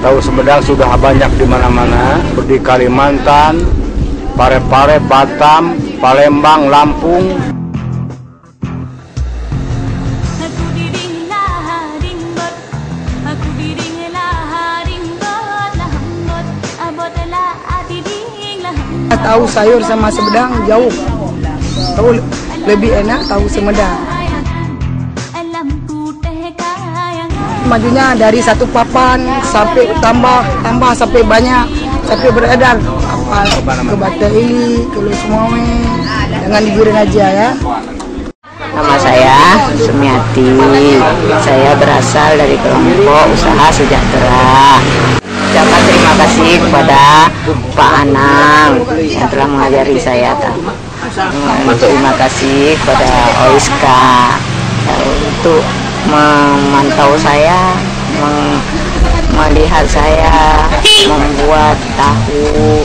Tahu Sumedang sudah banyak di mana-mana, di Kalimantan, Parepare, Batam, Palembang, Lampung. Tahu sayur sama Sumedang jauh. Tahu lebih enak tahu Sumedang. Majunya dari satu papan sampai tambah sampai banyak, sampai beredar ke Bata Ili, ke Lusumawe, dengan digiring aja ya. Nama saya Sumiati, saya berasal dari kelompok usaha sejahtera. Ucapkan terima kasih kepada Pak Anang yang telah mengajari saya. Terima kasih kepada Oiska untuk memantau saya, melihat saya membuat tahu